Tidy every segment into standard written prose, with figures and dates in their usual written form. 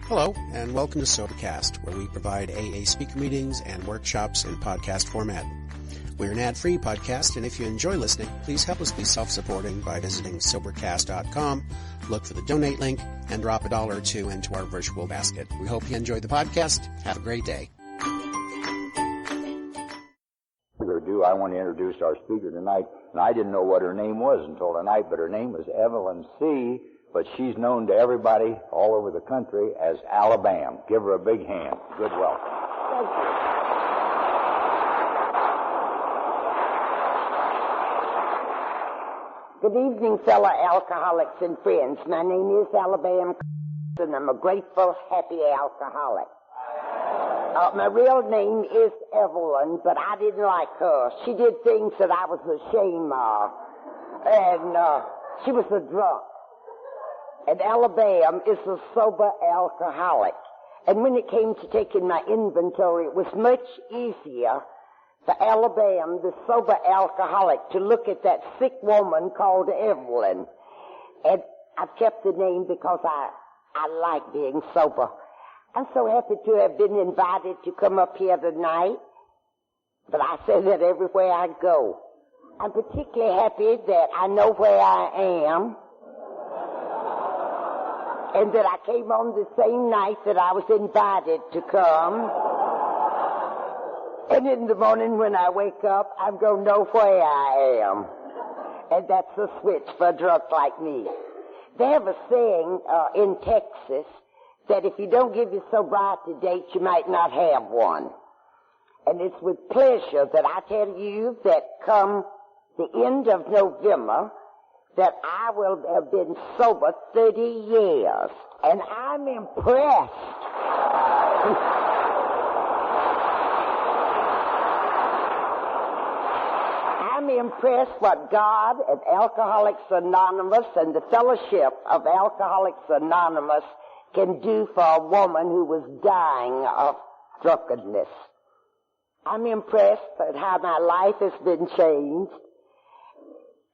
Hello, and welcome to Sobercast, where we provide AA speaker meetings and workshops in podcast format. We're an ad-free podcast, and if you enjoy listening, please help us be self-supporting by visiting Sobercast.com, look for the donate link, and drop $1 or $2 into our virtual basket. We hope you enjoy the podcast. Have a great day. I want to introduce our speaker tonight, and I didn't know what her name was until tonight, but her name is Evelyn C., but she's known to everybody all over the country as Alabama. Give her a big hand. Good welcome. Thank you. Good evening, fellow alcoholics and friends. My name is Alabama, and I'm a grateful, happy alcoholic. My real name is Evelyn, but I didn't like her. She did things that I was ashamed of, and she was a drunk. And Alabama is a sober alcoholic. And when it came to taking my inventory, it was much easier for Alabama, the sober alcoholic, to look at that sick woman called Evelyn. And I've kept the name because I like being sober. I'm so happy to have been invited to come up here tonight, but I say that everywhere I go. I'm particularly happy that I know where I am, and that I came on the same night that I was invited to come. And in the morning when I wake up, I'm going to know where I am. And that's a switch for a drunk like me. They have a saying in Texas that if you don't give your sobriety date, you might not have one. And it's with pleasure that I tell you that come the end of November, that I will have been sober 30 years. And I'm impressed. I'm impressed what God and Alcoholics Anonymous and the Fellowship of Alcoholics Anonymous can do for a woman who was dying of drunkenness. I'm impressed at how my life has been changed.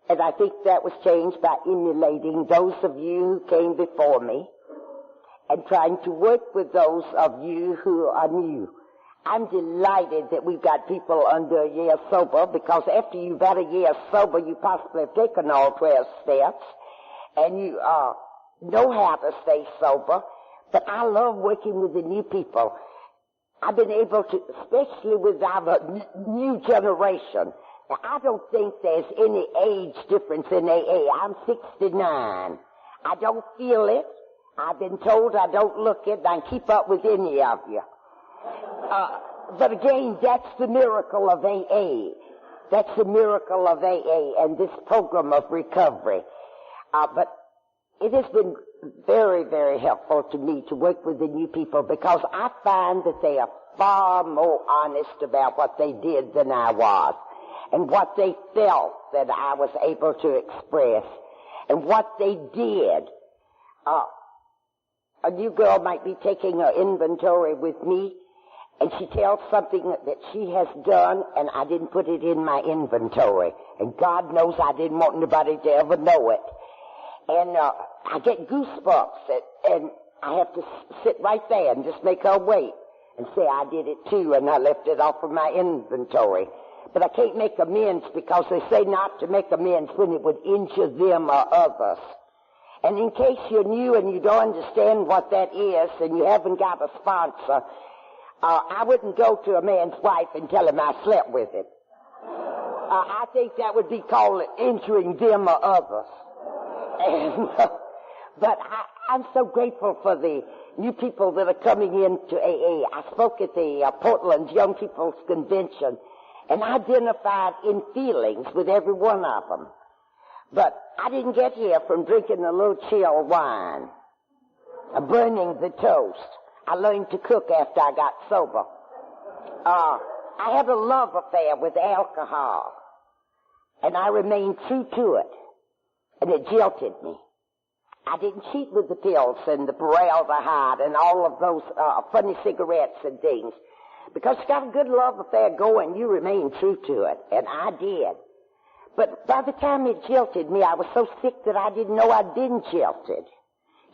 And I think that was changed by emulating those of you who came before me and trying to work with those of you who are new. I'm delighted that we've got people under a year sober, because after you've had a year sober, you possibly have taken all 12 steps and you know how to stay sober. But I love working with the new people. I've been able to, especially with our new generation. Now, I don't think there's any age difference in AA. I'm 69. I don't feel it. I've been told I don't look it, and I keep up with any of you. But again, that's the miracle of AA. That's the miracle of AA and this program of recovery. But it has been very, very helpful to me to work with the new people, because I find that they are far more honest about what they did than I was, and what they felt that I was able to express, and what they did. A new girl might be taking her inventory with me, and she tells something that she has done, and I didn't put it in my inventory. And God knows I didn't want anybody to ever know it. And I get goosebumps, and I have to sit right there and just make her wait and say I did it too, and I left it off of my inventory. But I can't make amends, because they say not to make amends when it would injure them or others. And in case you're new and you don't understand what that is, and you haven't got a sponsor, I wouldn't go to a man's wife and tell him I slept with him. I think that would be called injuring them or others. And, but I'm so grateful for the new people that are coming into AA. I spoke at the Portland Young People's Convention, and I identified in feelings with every one of them. But I didn't get here from drinking a little chill wine, burning the toast. I learned to cook after I got sober. I had a love affair with alcohol, and I remained true to it, and it jilted me. I didn't cheat with the pills and the Paraldehyde and all of those funny cigarettes and things. Because you got a good love affair going, you remain true to it, and I did. But by the time it jilted me, I was so sick that I didn't know I'd been jilted.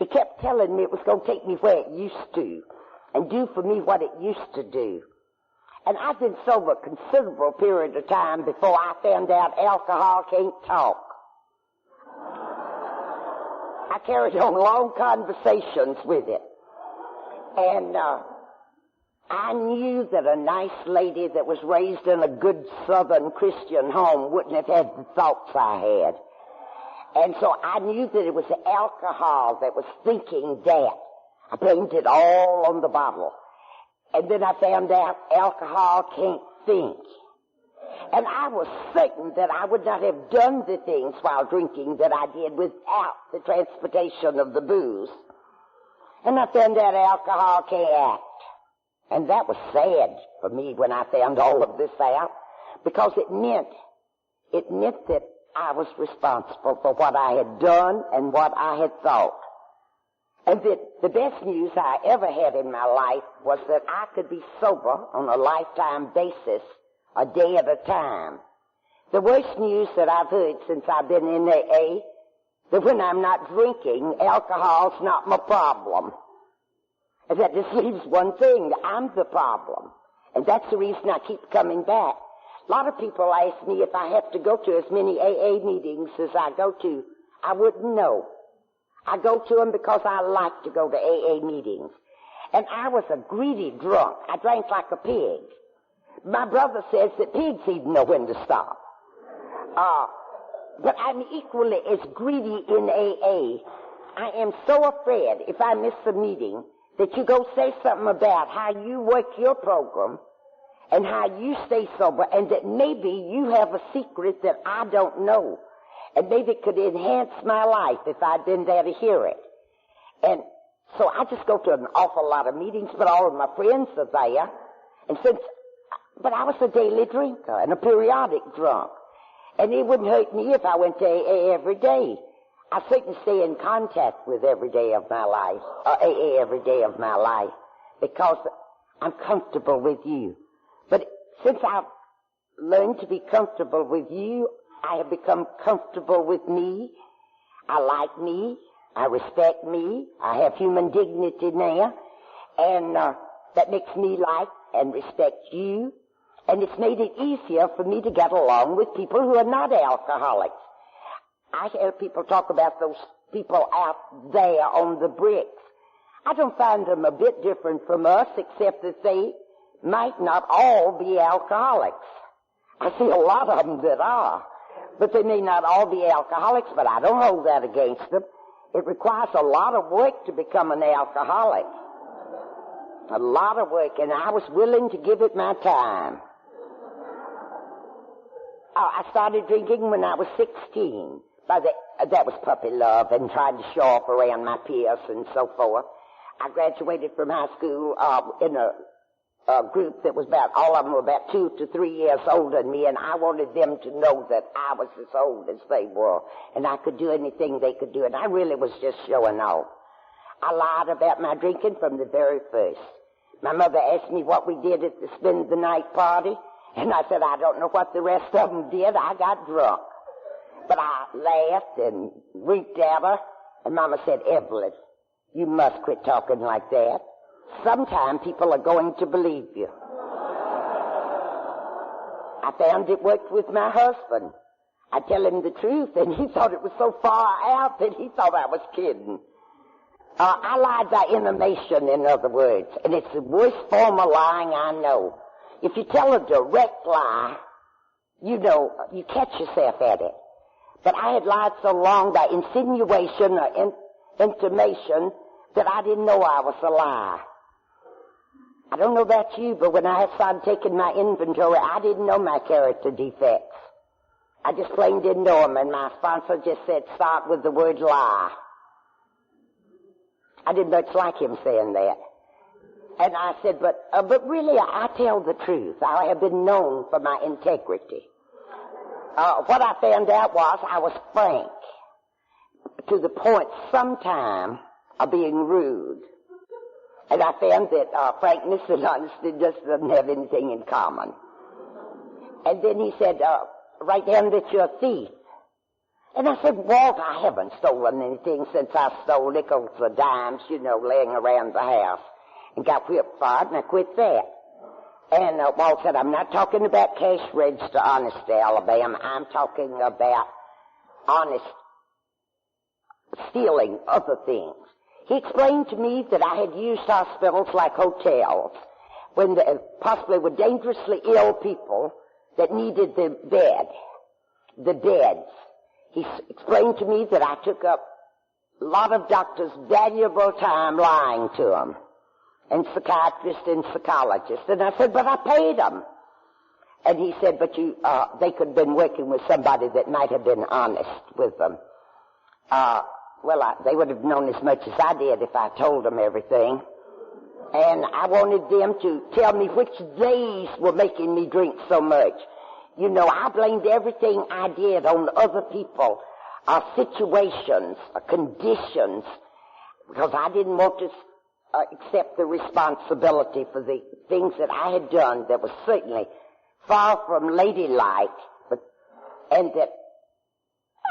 He kept telling me it was going to take me where it used to and do for me what it used to do. And I've been sober a considerable period of time before I found out alcohol can't talk. I carried on long conversations with it. And I knew that a nice lady that was raised in a good Southern Christian home wouldn't have had the thoughts I had. And so I knew that it was the alcohol that was thinking that. I blamed it all on the bottle. And then I found out alcohol can't think. And I was certain that I would not have done the things while drinking that I did without the transportation of the booze. And I found out alcohol can't act. And that was sad for me when I found all of this out, because it meant that I was responsible for what I had done and what I had thought. And that the best news I ever had in my life was that I could be sober on a lifetime basis, a day at a time. The worst news that I've heard since I've been in AA, that when I'm not drinking, alcohol's not my problem. And that just leaves one thing, I'm the problem. And that's the reason I keep coming back. A lot of people ask me if I have to go to as many AA meetings as I go to. I wouldn't know. I go to them because I like to go to AA meetings. And I was a greedy drunk. I drank like a pig. My brother says that pigs even know when to stop. But I'm equally as greedy in AA. I am so afraid if I miss a meeting that you go say something about how you work your program and how you stay sober, and that maybe you have a secret that I don't know. And maybe it could enhance my life if I'd been there to hear it. And so I just go to an awful lot of meetings, but all of my friends are there. But I was a daily drinker and a periodic drunk. And it wouldn't hurt me if I went to AA every day. I certainly stay in contact with AA every day of my life, because I'm comfortable with you. But since I've learned to be comfortable with you, I have become comfortable with me. I like me. I respect me. I have human dignity now. And that makes me like and respect you. And it's made it easier for me to get along with people who are not alcoholics. I hear people talk about those people out there on the bricks. I don't find them a bit different from us, except that they might not all be alcoholics. I see a lot of them that are. But they may not all be alcoholics, but I don't hold that against them. It requires a lot of work to become an alcoholic. A lot of work, and I was willing to give it my time. I started drinking when I was 16. That was puppy love and trying to show off around my peers and so forth. I graduated from high school in a group that was all of them were about 2 to 3 years older than me, and I wanted them to know that I was as old as they were, and I could do anything they could do, and I really was just showing off. I lied about my drinking from the very first. My mother asked me what we did at the spend the night party, and I said, I don't know what the rest of them did. I got drunk. But I laughed and winked at her, and Mama said, Evelyn, you must quit talking like that. Sometime people are going to believe you. I found it worked with my husband. I tell him the truth, and he thought it was so far out that he thought I was kidding. I lied by intimation, in other words, and it's the worst form of lying I know. If you tell a direct lie, you know, you catch yourself at it. But I had lied so long by insinuation or intimation that I didn't know I was a liar. I don't know about you, but when I started taking my inventory, I didn't know my character defects. I just plain didn't know them, and my sponsor just said, start with the word lie. I didn't much like him saying that. And I said, but really, I tell the truth. I have been known for my integrity. What I found out was I was frank to the point sometime of being rude. And I found that frankness and honesty just doesn't have anything in common. And then he said, write down that you're a thief. And I said, Walt, I haven't stolen anything since I stole nickels or dimes, laying around the house, and got whipped for it, and I quit that. And Walt said, I'm not talking about cash register honesty, Alabama. I'm talking about honest stealing other things. He explained to me that I had used hospitals like hotels when there possibly were dangerously ill people that needed the beds. He explained to me that I took up a lot of doctors' valuable time lying to them, and psychiatrists and psychologists. And I said, but I paid them. And he said, but they could have been working with somebody that might have been honest with them. They would have known as much as I did if I told them everything. And I wanted them to tell me which days were making me drink so much. I blamed everything I did on other people, situations, conditions, because I didn't want to accept the responsibility for the things that I had done that was certainly far from ladylike, and that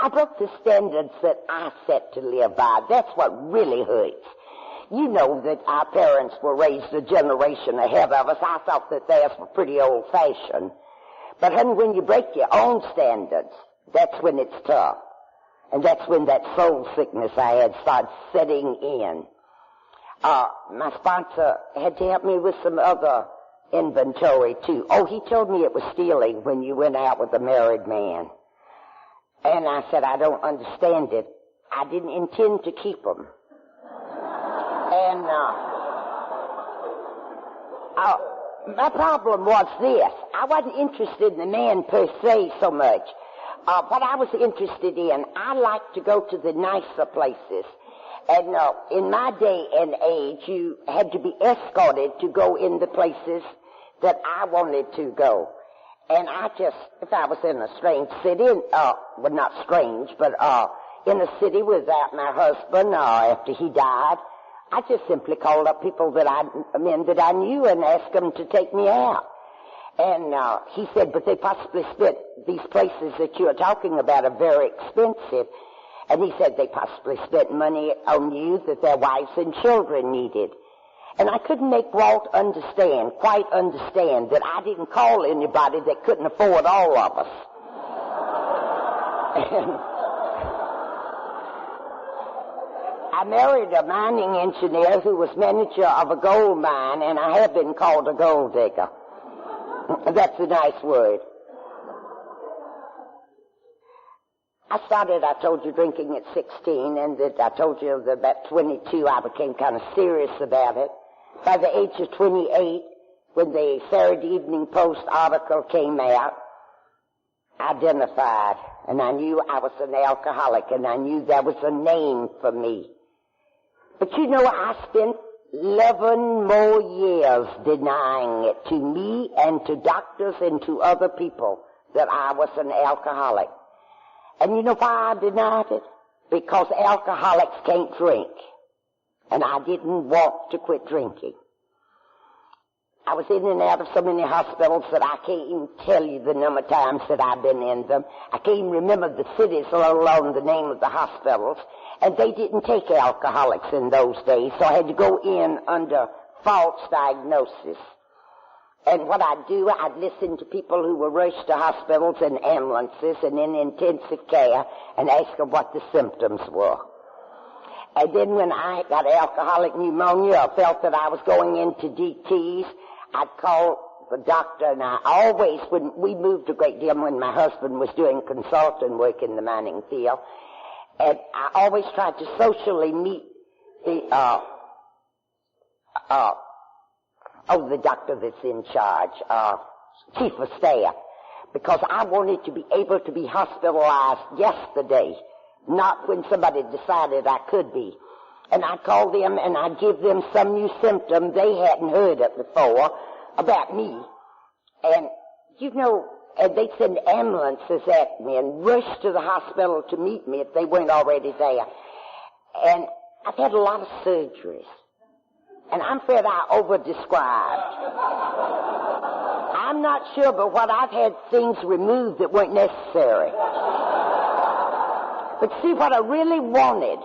I broke the standards that I set to live by. That's what really hurts. You know that our parents were raised a generation ahead of us. I thought that theirs were pretty old-fashioned. But honey, when you break your own standards, that's when it's tough. And that's when that soul sickness I had started setting in. My sponsor had to help me with some other inventory too. Oh, he told me it was stealing when you went out with a married man. And I said, I don't understand it. I didn't intend to keep them. And my problem was this. I wasn't interested in the man per se so much. What I was interested in, I liked to go to the nicer places. And in my day and age, you had to be escorted to go in the places that I wanted to go. And if I was in a strange city, well, not strange, but in a city without my husband, after he died, I just simply called up men that I knew and asked them to take me out. And he said, but these places that you are talking about are very expensive. And he said they possibly spent money on you that their wives and children needed. And I couldn't make Walt quite understand, that I didn't call anybody that couldn't afford all of us. I married a mining engineer who was manager of a gold mine, and I have been called a gold digger. That's a nice word. I told you, drinking at 16, and that I told you that at 22 I became kind of serious about it. By the age of 28, when the Saturday Evening Post article came out, I identified, and I knew I was an alcoholic, and I knew there was a name for me. But I spent 11 more years denying it to me and to doctors and to other people that I was an alcoholic. And you know why I denied it? Because alcoholics can't drink. And I didn't want to quit drinking. I was in and out of so many hospitals that I can't even tell you the number of times that I've been in them. I can't even remember the cities, let alone the name of the hospitals. And they didn't take alcoholics in those days, so I had to go in under false diagnosis. And what I'd do, I'd listen to people who were rushed to hospitals and ambulances and in intensive care and ask them what the symptoms were. And then when I got alcoholic pneumonia or felt that I was going into DTs, I'd call the doctor, and when we moved a great deal when my husband was doing consultant work in the mining field, and I always tried to socially meet the doctor that's in charge, chief of staff, because I wanted to be able to be hospitalized yesterday, not when somebody decided I could be. And I'd call them and I'd give them some new symptom they hadn't heard of before about me. And, and they'd send ambulances at me and rush to the hospital to meet me if they weren't already there. And I've had a lot of surgeries. And I'm afraid I over-described. I'm not sure, but I've had things removed that weren't necessary. But see, what I really wanted,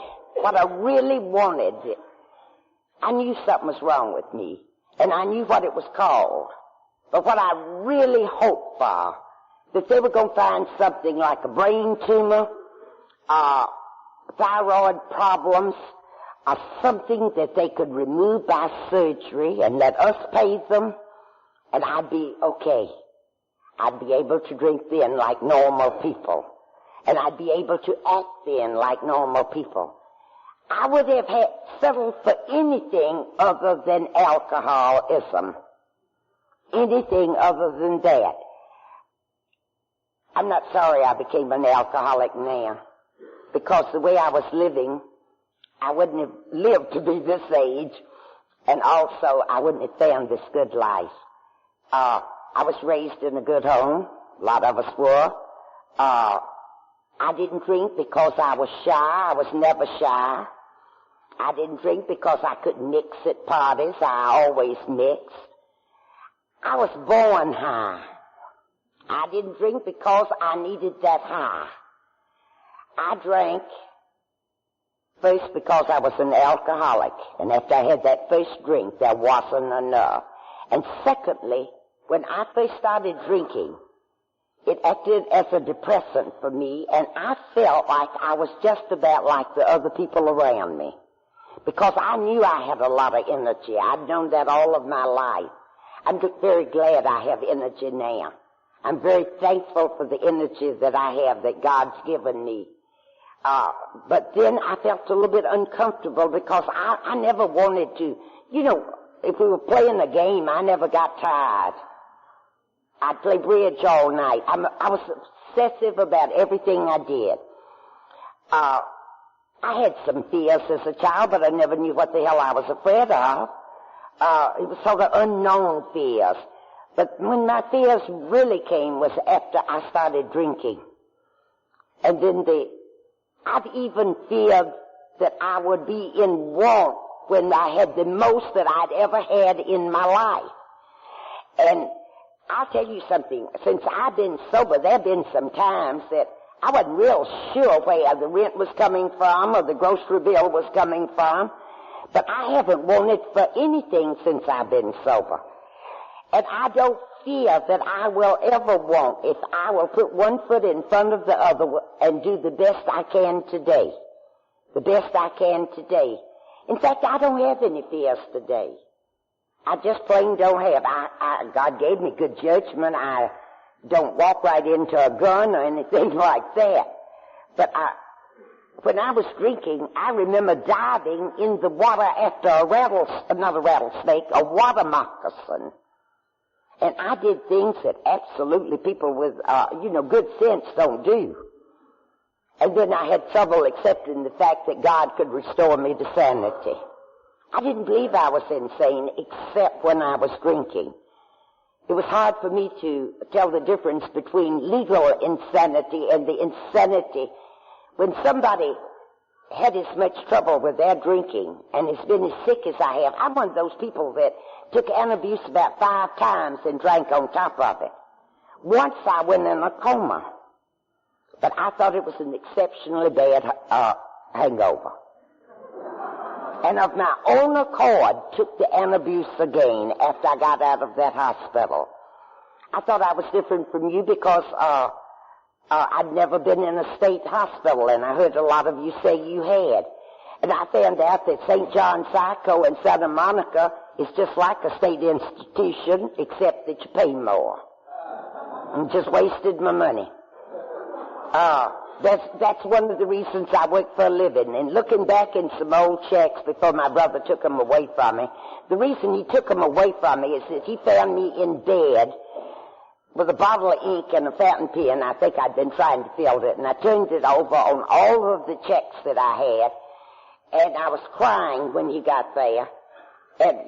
I knew something was wrong with me, and I knew what it was called. But what I really hoped for, that they were going to find something like a brain tumor, thyroid problems, or something that they could remove by surgery and let us pay them, and I'd be okay. I'd be able to drink then like normal people. And I'd be able to act then like normal people. I would have settled for anything other than alcoholism. Anything other than that. I'm not sorry I became an alcoholic now. Because the way I was living, I wouldn't have lived to be this age. And also, I wouldn't have found this good life. I was raised in a good home. A lot of us were. I didn't drink because I was shy. I was never shy. I didn't drink because I couldn't mix at parties. I always mixed. I was born high. I didn't drink because I needed that high. I drank first because I was an alcoholic. And after I had that first drink, there wasn't enough. And secondly, when I first started drinking, it acted as a depressant for me, and I felt like I was just about like the other people around me. Because I knew I had a lot of energy. I'd known that all of my life. I'm very glad I have energy now. I'm very thankful for the energy that I have that God's given me. But then I felt a little bit uncomfortable because I never wanted to, if we were playing a game, I never got tired. I'd play bridge all night. I was obsessive about everything I did. I had some fears as a child, but I never knew what the hell I was afraid of. It was sort of unknown fears. But when my fears really came was after I started drinking. And then I'd even feared that I would be in want when I had the most that I'd ever had in my life. And I'll tell you something. Since I've been sober, there have been some times that I wasn't real sure where the rent was coming from or the grocery bill was coming from. But I haven't wanted for anything since I've been sober. And I don't fear that I will ever want if I will put one foot in front of the other and do the best I can today. The best I can today. In fact, I don't have any fears today. I just plain don't have. God gave me good judgment. I don't walk right into a gun or anything like that. But when I was drinking, I remember diving in the water after not a rattlesnake, a water moccasin. And I did things that absolutely people with, good sense don't do. And then I had trouble accepting the fact that God could restore me to sanity. I didn't believe I was insane except when I was drinking. It was hard for me to tell the difference between legal insanity and the insanity when somebody had as much trouble with their drinking and has been as sick as I have. I'm one of those people that took Antabuse about 5 times and drank on top of it. Once I went in a coma, but I thought it was an exceptionally bad hangover. And of my own accord, took the Antabuse again after I got out of that hospital. I thought I was different from you because I'd never been in a state hospital, and I heard a lot of you say you had. And I found out that St. John Psycho in Santa Monica is just like a state institution, except that you pay more. And just wasted my money. That's one of the reasons I work for a living. And looking back in some old checks before my brother took them away from me, the reason he took them away from me is that he found me in bed with a bottle of ink and a fountain pen. I think I'd been trying to fill it, and I turned it over on all of the checks that I had, and I was crying when he got there. And,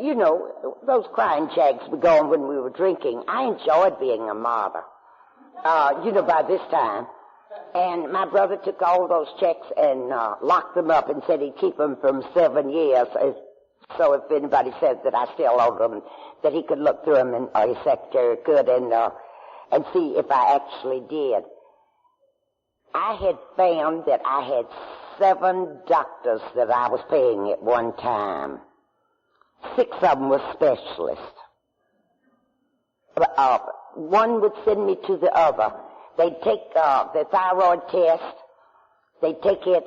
those crying jags were going when we were drinking. I enjoyed being a martyr, by this time. And my brother took all those checks and locked them up and said he'd keep them from 7 years. So if anybody said that I still owed them, that he could look through them, or his secretary could, and see if I actually did. I had found that I had 7 doctors that I was paying at one time. 6 of them were specialists. One would send me to the other. They'd take the thyroid test. They'd take it,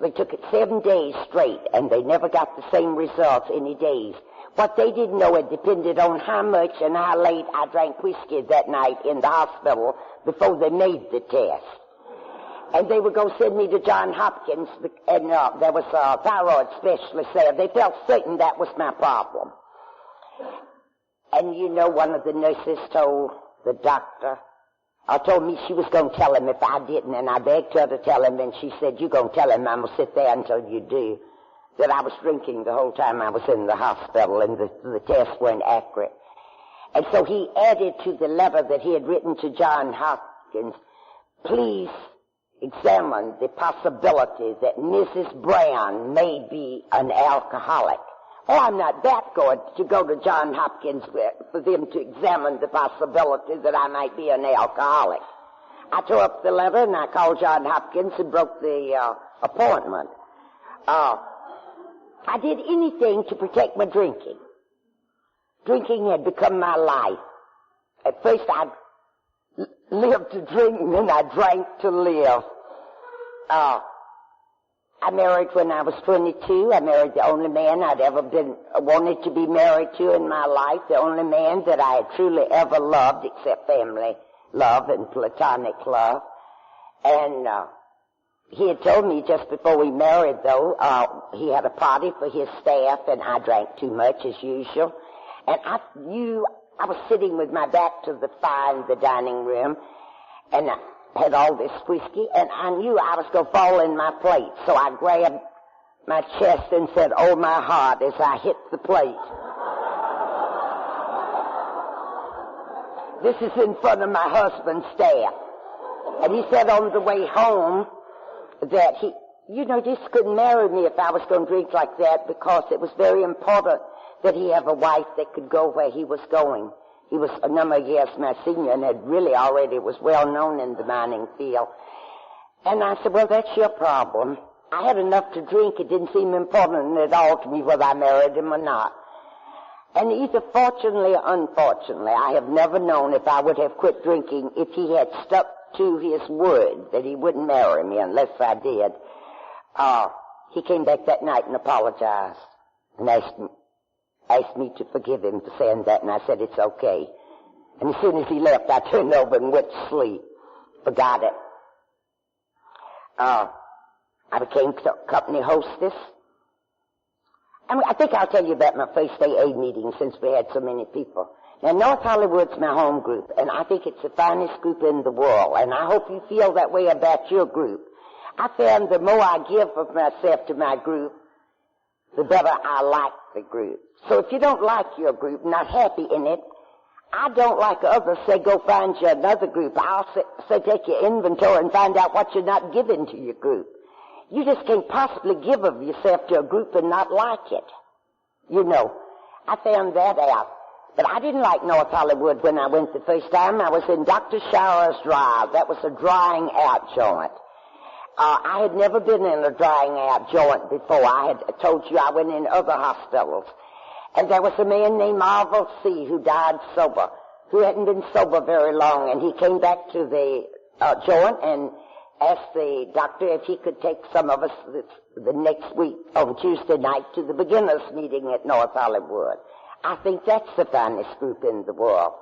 they took it 7 days straight, and they never got the same results any days. What they didn't know, it depended on how much and how late I drank whiskey that night in the hospital before they made the test. And they would go send me to Johns Hopkins, and there was a thyroid specialist there. They felt certain that was my problem. And you know, one of the nurses told the doctor, told me she was going to tell him if I didn't, and I begged her to tell him, and she said, "You're going to tell him, I'm going to sit there until you do," that I was drinking the whole time I was in the hospital, and the tests weren't accurate. And so he added to the letter that he had written to Johns Hopkins, "Please examine the possibility that Mrs. Brown may be an alcoholic." Oh, I'm not that good to go to Johns Hopkins for them to examine the possibility that I might be an alcoholic. I tore up the letter and I called Johns Hopkins and broke the appointment. I did anything to protect my drinking. Drinking had become my life. At first I lived to drink, and then I drank to live. I married when I was 22. I married the only man I'd ever wanted to be married to in my life, the only man that I had truly ever loved, except family love and platonic love. And he had told me just before we married, though, he had a party for his staff, and I drank too much as usual. And I was sitting with my back to the fire in the dining room, and I had all this whiskey, and I knew I was going to fall in my plate. So I grabbed my chest and said, "Oh, my heart," as I hit the plate. This is in front of my husband's staff. And he said on the way home that he just couldn't marry me if I was going to drink like that, because it was very important that he have a wife that could go where he was going. He was a number of years my senior and had really already was well known in the mining field. And I said, "Well, that's your problem." I had enough to drink. It didn't seem important at all to me whether I married him or not. And either fortunately or unfortunately, I have never known if I would have quit drinking if he had stuck to his word that he wouldn't marry me unless I did. He came back that night and apologized and asked me to forgive him for saying that, and I said, "It's okay." And as soon as he left, I turned over and went to sleep. Forgot it. I became company hostess. I think I'll tell you about my first AA meeting since we had so many people. Now, North Hollywood's my home group, and I think it's the finest group in the world, and I hope you feel that way about your group. I found the more I give of myself to my group, the better I like the group. So if you don't like your group, not happy in it, I don't like others say, "Go find you another group." I'll say take your inventory and find out what you're not giving to your group. You just can't possibly give of yourself to a group and not like it. I found that out. But I didn't like North Hollywood when I went the first time. I was in Dr. Shower's Drive. That was a drying out joint. I had never been in a drying out joint before. I had told you I went in other hospitals. And there was a man named Marvel C. who died sober, who hadn't been sober very long. And he came back to the joint and asked the doctor if he could take some of us the next week on Tuesday night to the beginners meeting at North Hollywood. I think that's the finest group in the world.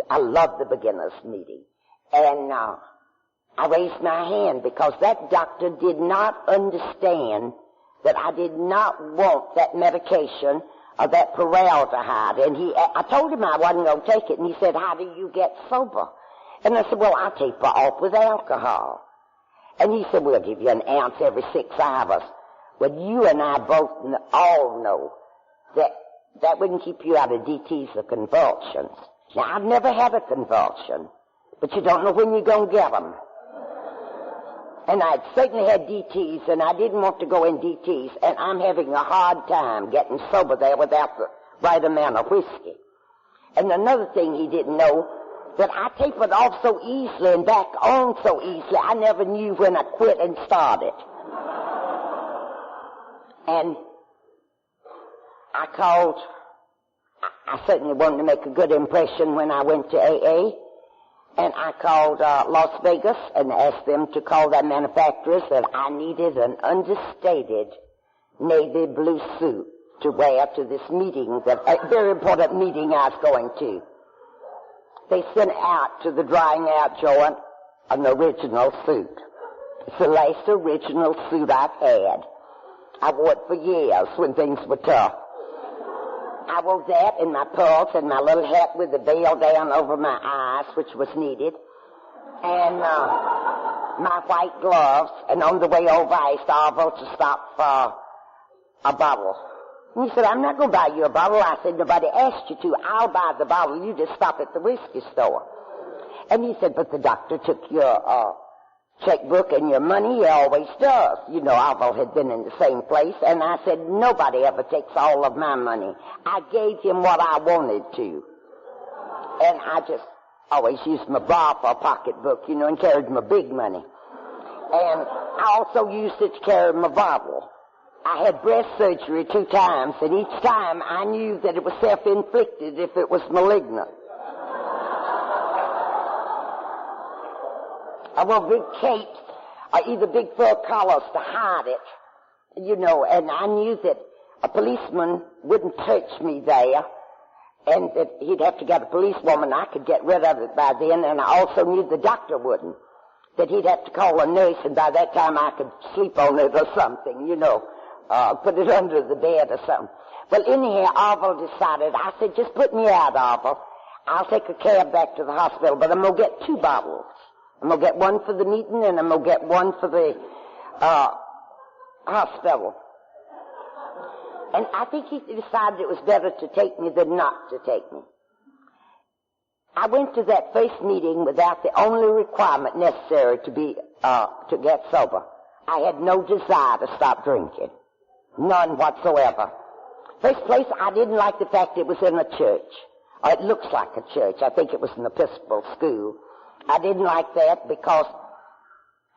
I love the beginners meeting. And I raised my hand because that doctor did not understand that I did not want that medication or that formaldehyde. And I told him I wasn't going to take it, and he said, "How do you get sober?" And I said, "Well, I taper off with alcohol." And he said, "We'll give you an ounce every 6 hours." Well, you and I both all know that wouldn't keep you out of DTs or convulsions. Now, I've never had a convulsion, but you don't know when you're going to get them. And I'd certainly had DTs, and I didn't want to go in DTs, and I'm having a hard time getting sober there without the right amount of whiskey. And another thing he didn't know that I tapered off so easily and back on so easily, I never knew when I quit and started. And I certainly wanted to make a good impression when I went to AA, and I called Las Vegas and asked them to call their manufacturers that I needed an understated navy blue suit to wear to this meeting, a very important meeting I was going to. They sent out to the drying out joint an original suit. It's the last original suit I've had. I wore it for years when things were tough. I wore that and my pearls and my little hat with the veil down over my eyes, which was needed, and my white gloves. And on the way over, I asked Arvo to stop for a bottle. And he said, I'm not going to buy you a bottle. I said, nobody asked you to. I'll buy the bottle. You just stop at the whiskey store. And he said, but the doctor took your checkbook and your money. He always does. You know, Arvo had been in the same place. And I said, nobody ever takes all of my money. I gave him what I wanted to. And I just always used my bra for a pocketbook, you know, and carried my big money. And I also used it to carry my bottle. I had breast surgery 2 times, and each time I knew that it was self-inflicted if it was malignant. I wore big capes or either big fur collars to hide it, you know, and I knew that a policeman wouldn't touch me there, and that he'd have to get a policewoman. I could get rid of it by then, and I also knew the doctor wouldn't, that he'd have to call a nurse, and by that time I could sleep on it or something, you know. Put it under the bed or something. Well, anyhow, Arvo decided, I said, just put me out, Arvo. I'll take a cab back to the hospital, but I'm going to get 2 bottles. I'm going to get one for the meeting, and I'm going to get one for the hospital. And I think he decided it was better to take me than not to take me. I went to that first meeting without the only requirement necessary to get sober. I had no desire to stop drinking. None whatsoever. First place, I didn't like the fact it was in a church. Or it looks like a church. I think it was an Episcopal school. I didn't like that because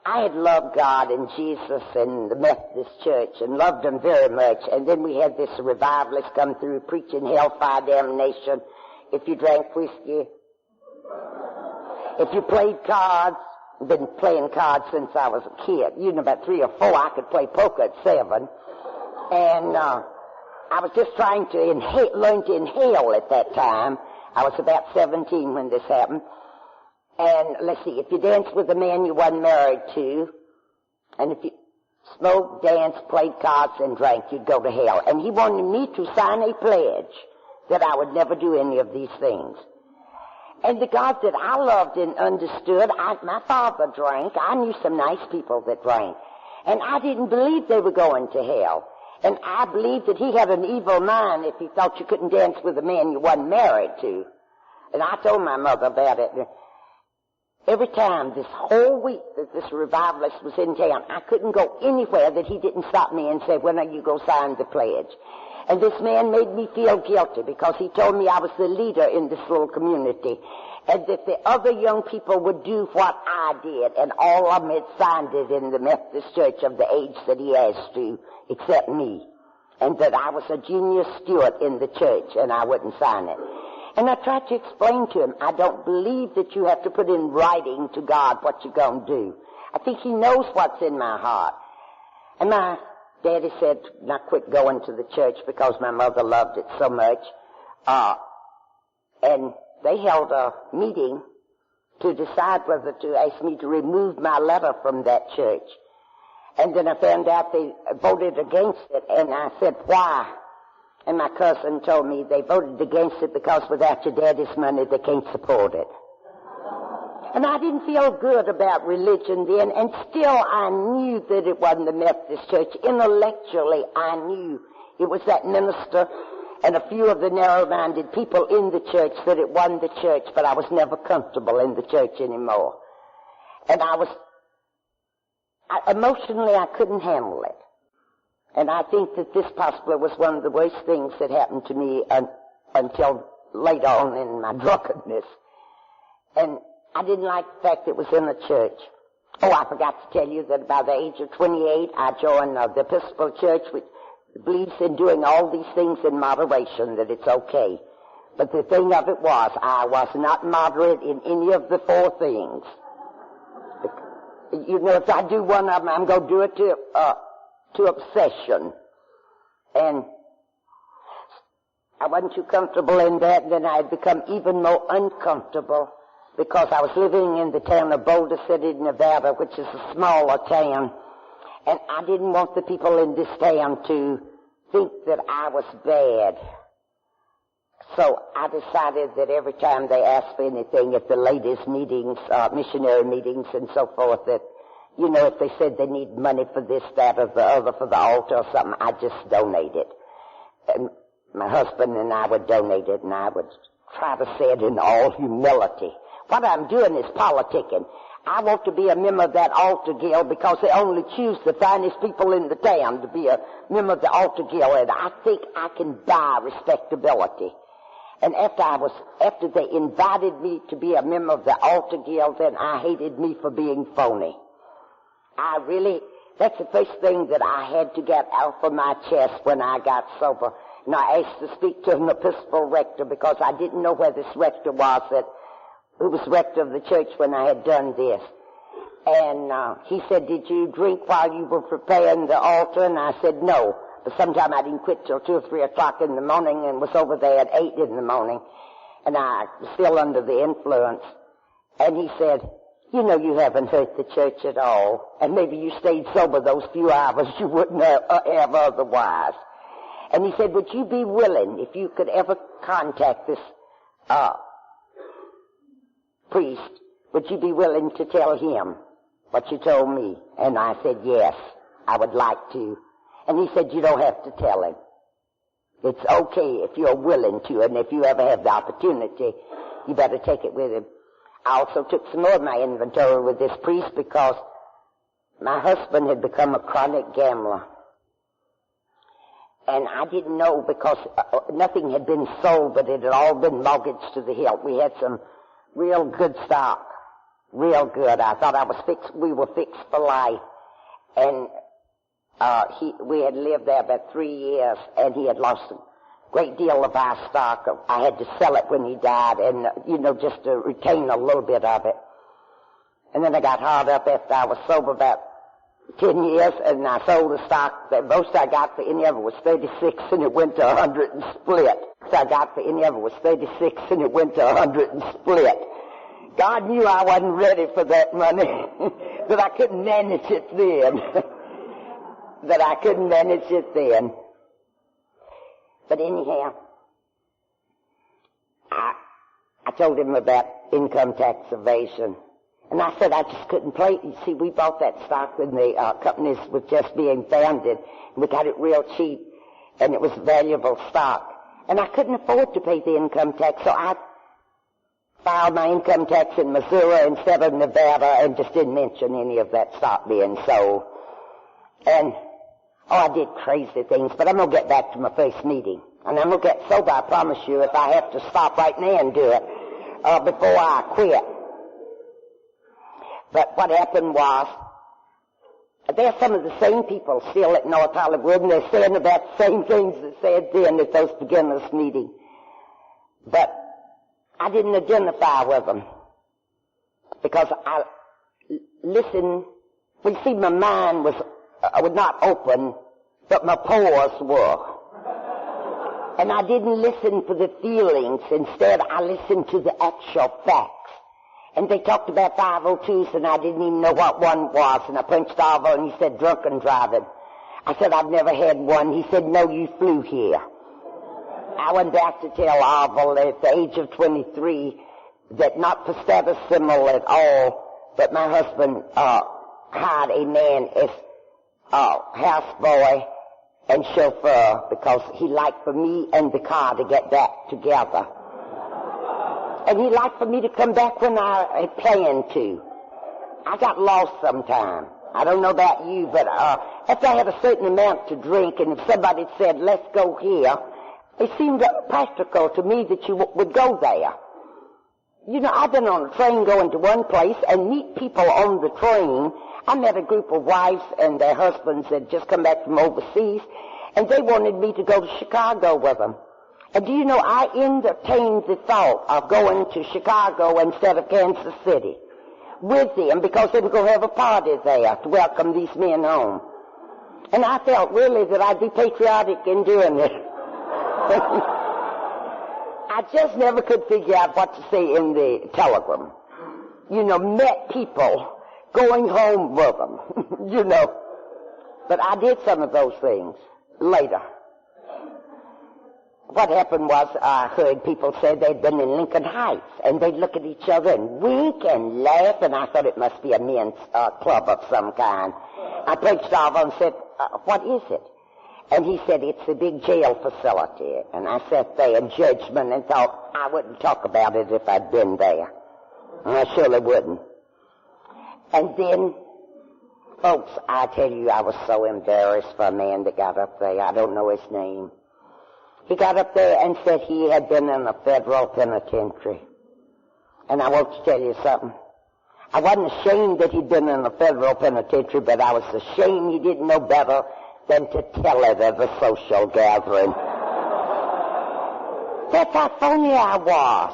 I had loved God and Jesus and the Methodist Church and loved them very much. And then we had this revivalist come through preaching hellfire damnation if you drank whiskey, if you played cards. I've been playing cards since I was a kid. You know, about 3 or 4, I could play poker at 7. And I was just trying to learn to inhale at that time. I was about 17 when this happened. And let's see, if you danced with a man you wasn't married to, and if you smoked, danced, played cards, and drank, you'd go to hell. And he wanted me to sign a pledge that I would never do any of these things. And the God that I loved and understood, my father drank. I knew some nice people that drank. And I didn't believe they were going to hell. And I believed that he had an evil mind if he thought you couldn't dance with a man you wasn't married to. And I told my mother about it. Every time, this whole week that this revivalist was in town, I couldn't go anywhere that he didn't stop me and say, when are you going to sign the pledge? And this man made me feel guilty because he told me I was the leader in this little community and that the other young people would do what I did, and all of them had signed it in the Methodist Church of the age that he asked to, except me, and that I was a junior steward in the church and I wouldn't sign it. And I tried to explain to him, I don't believe that you have to put in writing to God what you're going to do. I think he knows what's in my heart. And my daddy said, not quit going to the church because my mother loved it so much. And they held a meeting to decide whether to ask me to remove my letter from that church. And then I found out they voted against it, and I said, why? And my cousin told me they voted against it because without your daddy's money, they can't support it. And I didn't feel good about religion then, and still I knew that it wasn't the Methodist Church. Intellectually, I knew it was that minister and a few of the narrow-minded people in the church that it wasn't the church, but I was never comfortable in the church anymore. And emotionally, I couldn't handle it. And I think that this possibly was one of the worst things that happened to me until later on in my drunkenness. And I didn't like the fact it was in a church. Oh, I forgot to tell you that by the age of 28, I joined the Episcopal Church, which believes in doing all these things in moderation, that it's okay. But the thing of it was, I was not moderate in any of the four things. You know, if I do one of them, I'm going to do it to obsession. And I wasn't too comfortable in that, and then I had become even more uncomfortable because I was living in the town of Boulder City, Nevada, which is a smaller town, and I didn't want the people in this town to think that I was bad. So I decided that every time they asked for anything at the ladies' meetings, missionary meetings and so forth, that, you know, if they said they need money for this, that, or the other for the altar or something, I'd just donate it. And my husband and I would donate it, and I would try to say it in all humility. What I'm doing is politicking. I want to be a member of that altar guild because they only choose the finest people in the town to be a member of the altar guild, and I think I can buy respectability. And after they invited me to be a member of the altar guild, then I hated me for being phony. That's the first thing that I had to get out of my chest when I got sober. And I asked to speak to an Episcopal rector because I didn't know where this rector was, who was rector of the church when I had done this. And he said, "Did you drink while you were preparing the altar?" And I said, "No. But sometime I didn't quit till 2 or 3 o'clock in the morning and was over there at 8 in the morning. And I was still under the influence." And he said, "You know you haven't hurt the church at all. And maybe you stayed sober those few hours you wouldn't have otherwise." And he said, "Would you be willing, if you could ever contact this priest, would you be willing to tell him what you told me?" And I said, "Yes, I would like to." And he said, "You don't have to tell him. It's okay if you're willing to, and if you ever have the opportunity, you better take it with him." I also took some more of my inventory with this priest because my husband had become a chronic gambler. And I didn't know because nothing had been sold, but it had all been mortgaged to the hilt. We had some real good stock, real good. I thought we were fixed for life. And we had lived there about 3 years, and he had lost a great deal of our stock. I had to sell it when he died, and, just to retain a little bit of it. And then I got hard up after I was sober about 10 years, and I sold the stock. The most I got for any of it was 36, and it went to 100 and split. So I got for any of it was 36, and it went to 100 and split. God knew I wasn't ready for that money, that I couldn't manage it then. But anyhow, I told him about income tax evasion. And I said I just couldn't play it. You see, we bought that stock when the companies were just being founded. And we got it real cheap, and it was valuable stock. And I couldn't afford to pay the income tax, so I filed my income tax in Missouri instead of Nevada and just didn't mention any of that stock being sold. And, I did crazy things, but I'm going to get back to my first meeting. And I'm going to get sober, I promise you, if I have to stop right now and do it before I quit. But what happened was, there's some of the same people still at North Hollywood, and they're saying about the same things that said then at those beginners' meetings. But I didn't identify with them because I listened. You see, my mind was not open, but my pores were. And I didn't listen for the feelings. Instead, I listened to the actual facts. And they talked about 502s, and I didn't even know what one was. And I punched Arvo, and he said, "Drunken driving." I said, "I've never had one." He said, "No, you flew here." I went back to tell Arvo at the age of 23 that not for status symbol at all, but my husband hired a man as houseboy and chauffeur because he liked for me and the car to get back together. And he liked for me to come back when I had planned to. I got lost sometime. I don't know about you, but after I had a certain amount to drink, and if somebody said, "Let's go here," it seemed practical to me that you would go there. You know, I've been on a train going to one place and meet people on the train. I met a group of wives and their husbands had just come back from overseas, and they wanted me to go to Chicago with them. And do you know, I entertained the thought of going to Chicago instead of Kansas City with them because they were going to have a party there to welcome these men home. And I felt really that I'd be patriotic in doing it. I just never could figure out what to say in the telegram. You know, met people going home with them, you know. But I did some of those things later. What happened was I heard people say they'd been in Lincoln Heights, and they'd look at each other and wink and laugh, and I thought it must be a men's club of some kind. I approached Alva and said, what is it? And he said, it's a big jail facility. And I sat there in judgment and thought I wouldn't talk about it if I'd been there. And I surely wouldn't. And then, folks, I tell you, I was so embarrassed for a man that got up there. I don't know his name. He got up there and said he had been in a federal penitentiary. And I want to tell you something. I wasn't ashamed that he'd been in a federal penitentiary, but I was ashamed he didn't know better than to tell it at a social gathering. That's how funny I was.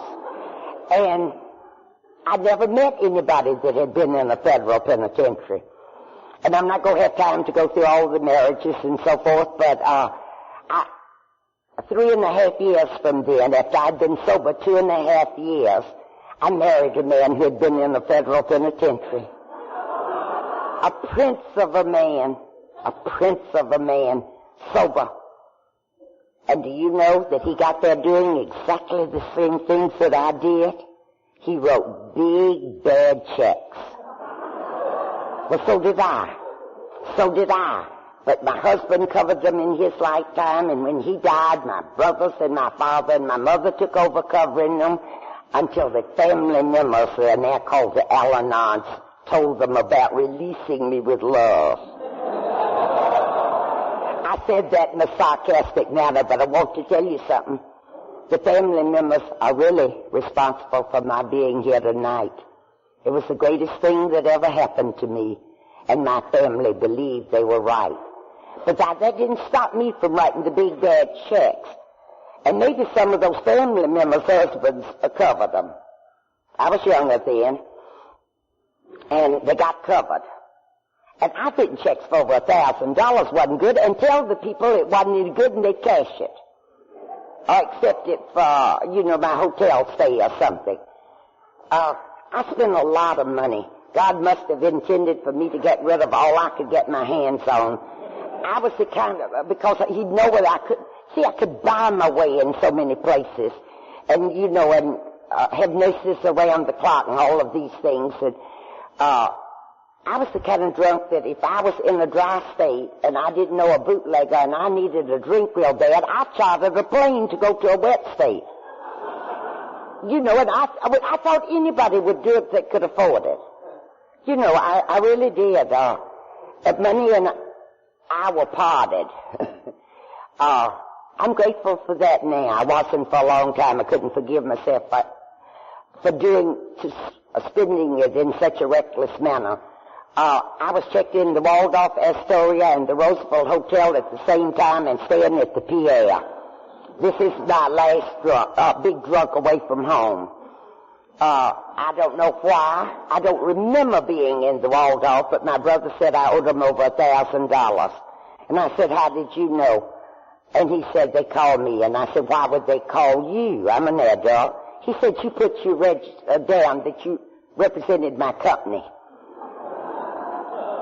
And I never met anybody that had been in a federal penitentiary. And I'm not going to have time to go through all the marriages and so forth, but 3.5 years from then, after I'd been sober 2.5 years, I married a man who had been in a federal penitentiary. A prince of a man, sober. And do you know that he got there doing exactly the same things that I did? He wrote big, bad checks. Well, so did I. But my husband covered them in his lifetime, and when he died, my brothers and my father and my mother took over covering them until the family members, and they're called the Al-Anons, told them about releasing me with love. I said that in a sarcastic manner, but I want to tell you something. The family members are really responsible for my being here tonight. It was the greatest thing that ever happened to me, and my family believed they were right. But that didn't stop me from writing the big bad checks. And maybe some of those family members' husbands covered them. I was younger then, and they got covered. And I've written checks for over $1,000 wasn't good, and tell the people it wasn't any good and they'd cash it. Or accept it for, my hotel stay or something. I spent a lot of money. God must have intended for me to get rid of all I could get my hands on. I was the kind of, because he'd know what I could buy my way in so many places. And, and have nurses around the clock and all of these things. And I was the kind of drunk that if I was in a dry state and I didn't know a bootlegger and I needed a drink real bad, I chartered a plane to go to a wet state. And I thought anybody would do it that could afford it. I really did. Money and I were parted. I'm grateful for that now. I wasn't for a long time. I couldn't forgive myself for spending it in such a reckless manner. I was checked in the Waldorf Astoria and the Roosevelt Hotel at the same time and staying at the Pierre. This is my last big drunk away from home. I don't know why. I don't remember being in the Waldorf, but my brother said I owed him over $1,000. And I said, how did you know? And he said, they called me. And I said, why would they call you? I'm an adult. He said, you put your down that you represented my company.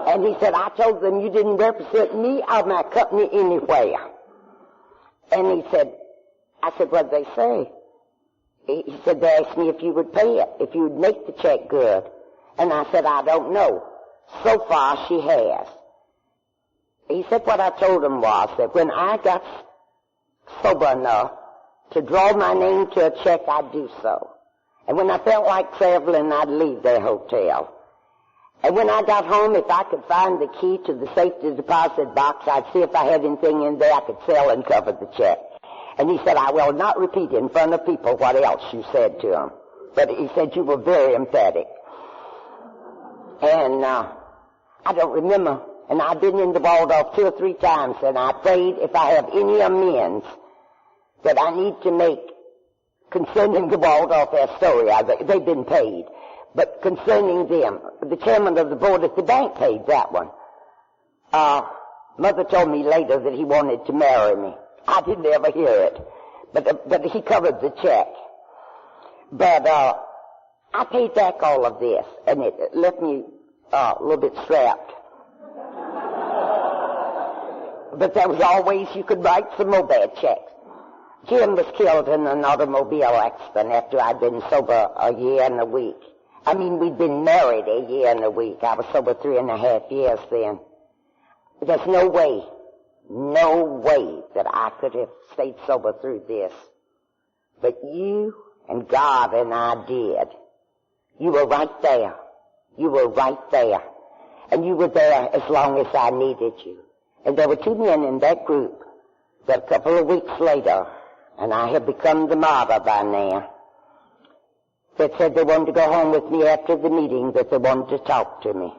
And he said, I told them you didn't represent me or my company anywhere. And I said, what'd they say? He said, they asked me if you would pay it, if you would make the check good. And I said, I don't know. So far, she has. He said what I told him was that when I got sober enough to draw my name to a check, I'd do so. And when I felt like traveling, I'd leave their hotel. And when I got home, if I could find the key to the safety deposit box, I'd see if I had anything in there I could sell and cover the check. And he said, I will not repeat in front of people what else you said to him. but he said you were very emphatic. And I don't remember. And I've been in the Waldorf 2 or 3 times, and I prayed if I have any amends that I need to make concerning the Waldorf Astoria. They've been paid. But concerning them, the chairman of the board at the bank paid that one. Mother told me later that he wanted to marry me. I didn't ever hear it. But he covered the check. But I paid back all of this, and it left me a little bit strapped. But there was always, you could write some more bad checks. Jim was killed in an automobile accident after I'd been sober a year and a week. I mean, we'd been married a year and a week. I was sober 3.5 years then. There's no way that I could have stayed sober through this. But you and God and I did. You were right there. You were right there. And you were there as long as I needed you. And there were 2 men in that group that a couple of weeks later, and I had become the martyr by now, that said they wanted to go home with me after the meeting, that they wanted to talk to me.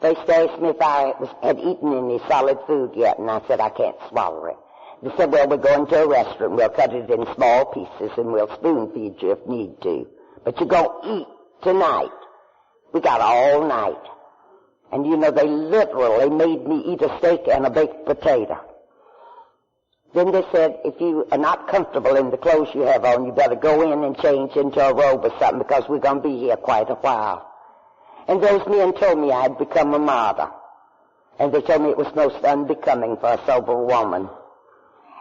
They asked me if I had eaten any solid food yet, and I said I can't swallow it. They said, well, we're going to a restaurant. We'll cut it in small pieces, and we'll spoon feed you if need to. But you're going to eat tonight. We got all night. And you know, they literally made me eat a steak and a baked potato. Then they said, if you are not comfortable in the clothes you have on, you better go in and change into a robe or something, because we're going to be here quite a while. And those men told me I had become a martyr. And they told me it was most unbecoming for a sober woman.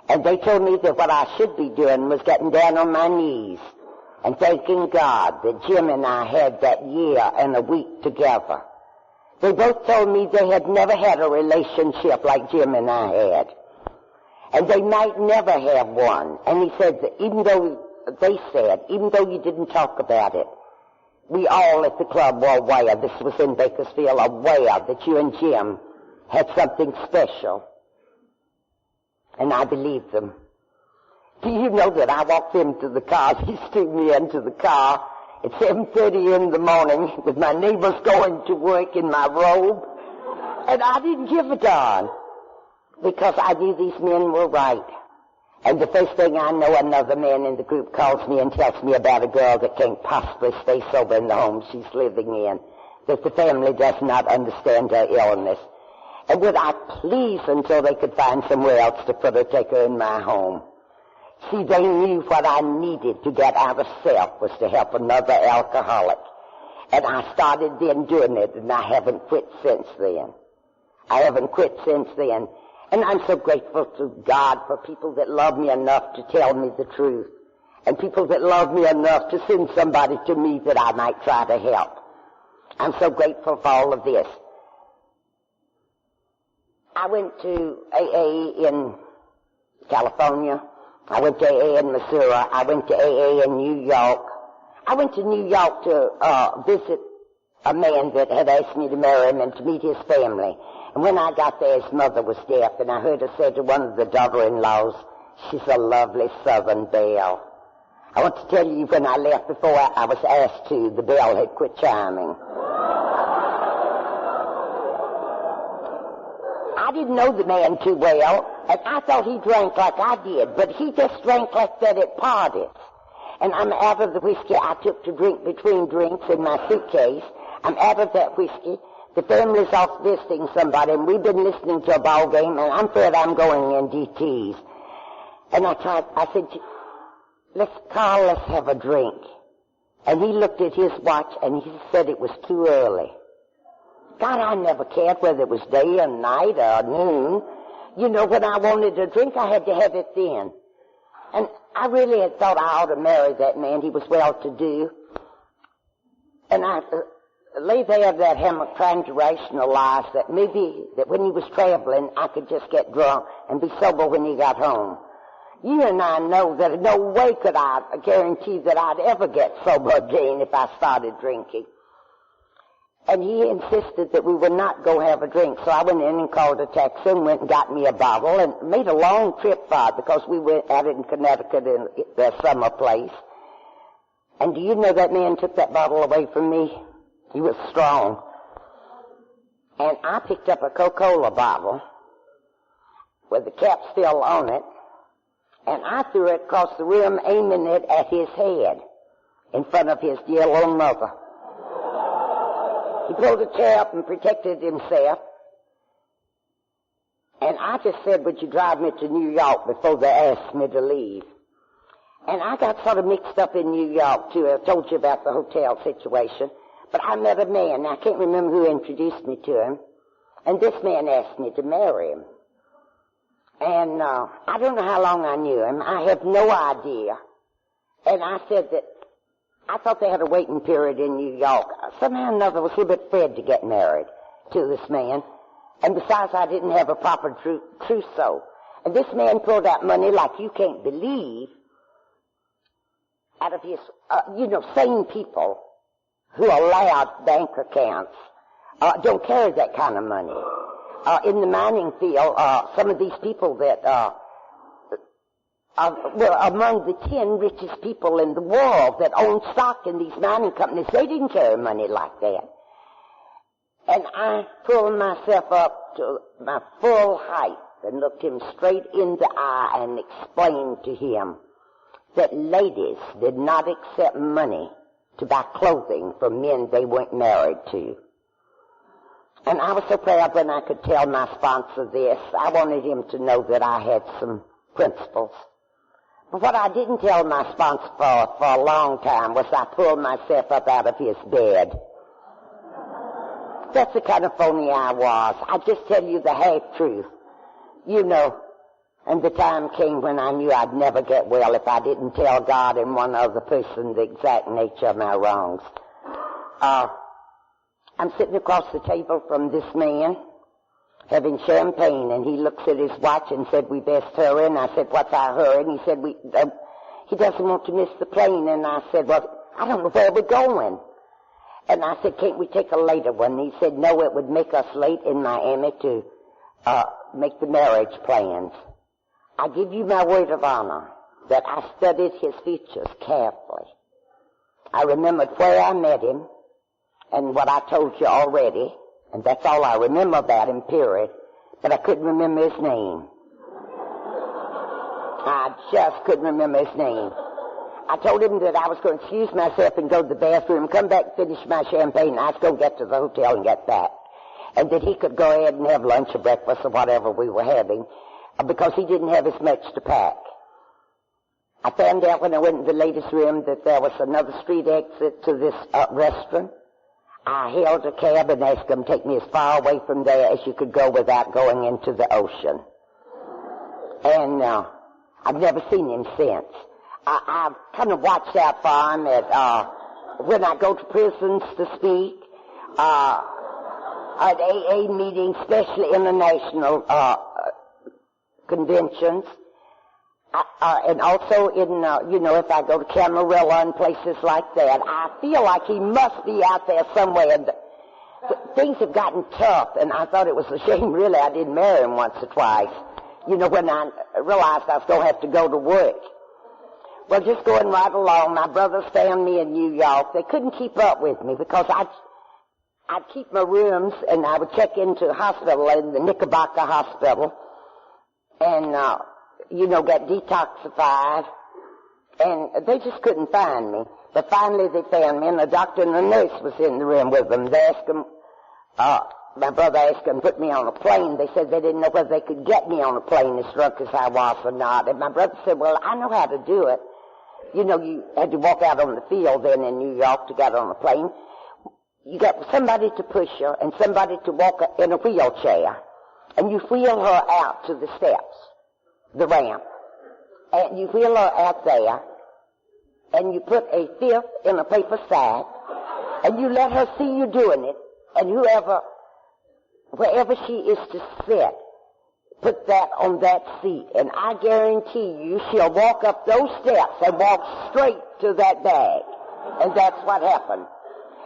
And they told me that what I should be doing was getting down on my knees and thanking God that Jim and I had that year and a week together. They both told me they had never had a relationship like Jim and I had. And they might never have one. And he said that even though you didn't talk about it, we all at the club were aware, this was in Bakersfield, aware that you and Jim had something special. And I believed them. Do you know that I walked into the car, he threw me into the car at 7:30 in the morning with my neighbors going to work in my robe, and I didn't give a darn, because I knew these men were right. And the first thing I know, another man in the group calls me and tells me about a girl that can't possibly stay sober in the home she's living in, that the family does not understand her illness. And would I please until they could find somewhere else to put her, take her in my home. See, they knew what I needed to get out of self was to help another alcoholic. And I started then doing it, and I haven't quit since then. And I'm so grateful to God for people that love me enough to tell me the truth, and people that love me enough to send somebody to me that I might try to help. I'm so grateful for all of this. I went to AA in California. I went to AA in Missouri. I went to AA in New York. I went to New York to visit a man that had asked me to marry him and to meet his family. And when I got there, his mother was deaf, and I heard her say to one of the daughter-in-laws, she's a lovely Southern belle. I want to tell you, when I left, before I was asked to, the bell had quit chiming. I didn't know the man too well, and I thought he drank like I did, but he just drank like that at parties. And I'm out of the whiskey I took to drink between drinks in my suitcase. I'm out of that whiskey. The family's off visiting somebody, and we've been listening to a ball game, and I'm afraid I'm going in DTs. And I said, Carl, let's have a drink. And he looked at his watch, and he said it was too early. God, I never cared whether it was day or night or noon. You know, when I wanted a drink, I had to have it then. And I really had thought I ought to marry that man. He was well-to-do. And I lay there in that hammock trying to rationalize that maybe that when he was traveling, I could just get drunk and be sober when he got home. You and I know that in no way could I guarantee that I'd ever get sober again if I started drinking. And he insisted that we would not go have a drink. So I went in and called a taxi and went and got me a bottle and made a long trip for it because we went out in Connecticut in their summer place. And do you know that man took that bottle away from me? He was strong. And I picked up a Coca-Cola bottle with the cap still on it, and I threw it across the room, aiming it at his head in front of his dear little mother. He pulled a chair up and protected himself. And I just said, would you drive me to New York before they asked me to leave? And I got sort of mixed up in New York, too. I told you about the hotel situation. But I met a man. I can't remember who introduced me to him. And this man asked me to marry him. And I don't know how long I knew him. I have no idea. And I said that I thought they had a waiting period in New York. Somehow or another I was a little bit afraid to get married to this man. And besides, I didn't have a proper trousseau. And this man pulled out money like you can't believe out of his, sane people who allowed bank accounts don't carry that kind of money. In the mining field, some of these people that were among the 10 richest people in the world that owned stock in these mining companies, they didn't carry money like that. And I pulled myself up to my full height and looked him straight in the eye and explained to him that ladies did not accept money to buy clothing from men they weren't married to. And I was so proud when I could tell my sponsor this. I wanted him to know that I had some principles. But what I didn't tell my sponsor for a long time was I pulled myself up out of his bed. That's the kind of phony I was. I just tell you the half-truth. And the time came when I knew I'd never get well if I didn't tell God and one other person the exact nature of my wrongs. I'm sitting across the table from this man, having champagne, and he looks at his watch and said, we best hurry. And I said, what's our hurry? And he said, he doesn't want to miss the plane. And I said, well, I don't know where we're going. And I said, can't we take a later one? And he said, no, it would make us late in Miami to make the marriage plans. I give you my word of honor that I studied his features carefully. I remembered where I met him and what I told you already, and that's all I remember about him, period. But I couldn't remember his name. I just couldn't remember his name. I told him that I was going to excuse myself and go to the bathroom, come back, finish my champagne, and I was going to get to the hotel and get back. And that he could go ahead and have lunch or breakfast or whatever we were having, because he didn't have as much to pack. I found out when I went to the ladies' room that there was another street exit to this restaurant. I hailed a cab and asked them to take me as far away from there as you could go without going into the ocean. And I've never seen him since. I've kind of watched out for him when I go to prisons to speak, at AA meetings, especially international conventions, and also in, if I go to Camarilla and places like that. I feel like he must be out there somewhere. Things have gotten tough, and I thought it was a shame, really, I didn't marry him once or twice, when I realized I was going to have to go to work. Well, just going right along, my brothers found me in New York. They couldn't keep up with me because I'd keep my rooms and I would check into a hospital, in the Knickerbocker Hospital, and, get detoxified. And they just couldn't find me. But finally they found me, and the doctor and the nurse was in the room with them. They asked them, my brother asked them to put me on a plane. They said they didn't know whether they could get me on a plane as drunk as I was or not. And my brother said, well, I know how to do it. You had to walk out on the field then in New York to get on a plane. You got somebody to push her and somebody to walk in a wheelchair. And you wheel her out to the steps, the ramp. And you wheel her out there. And you put a fifth in a paper sack. And you let her see you doing it. And wherever she is to sit, put that on that seat. And I guarantee you she'll walk up those steps and walk straight to that bag. And that's what happened.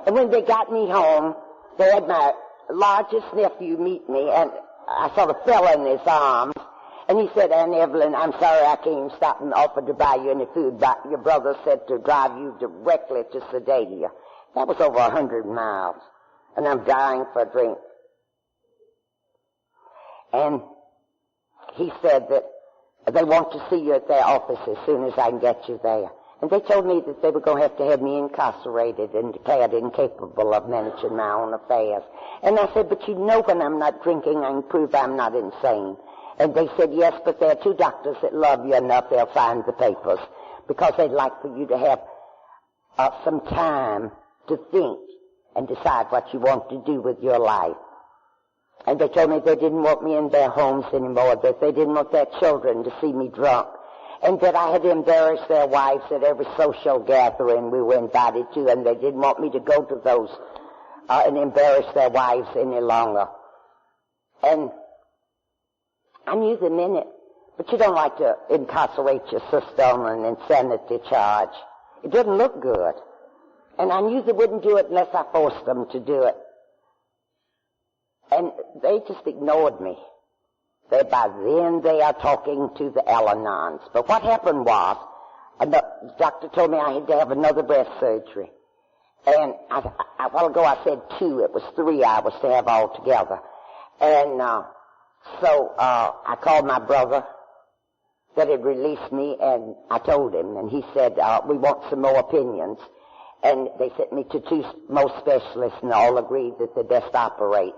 And when they got me home, they had my largest nephew meet me, and I sort of fell in his arms. And he said, Aunt Evelyn, I'm sorry I came stop and offer to buy you any food, but your brother said to drive you directly to Sedalia. That was over 100 miles. And I'm dying for a drink. And he said that they want to see you at their office as soon as I can get you there. And they told me that they were going to have me incarcerated and declared incapable of managing my own affairs. And I said, but you know when I'm not drinking, I can prove I'm not insane. And they said, yes, but there are 2 doctors that love you enough, they'll sign the papers, because they'd like for you to have some time to think and decide what you want to do with your life. And they told me they didn't want me in their homes anymore, that they didn't want their children to see me drunk, and that I had embarrassed their wives at every social gathering we were invited to, and they didn't want me to go to those and embarrass their wives any longer. And I knew the minute, but you don't like to incarcerate your sister on an insanity charge. It doesn't look good. And I knew they wouldn't do it unless I forced them to do it. And they just ignored me. By then they are talking to the Al-Anons. But what happened was, the doctor told me I had to have another breast surgery. And a while ago I said 2. It was 3 I was to have altogether. And so I called my brother that had released me, and I told him. And he said, we want some more opinions. And they sent me to 2 more specialists, and all agreed that they best operate.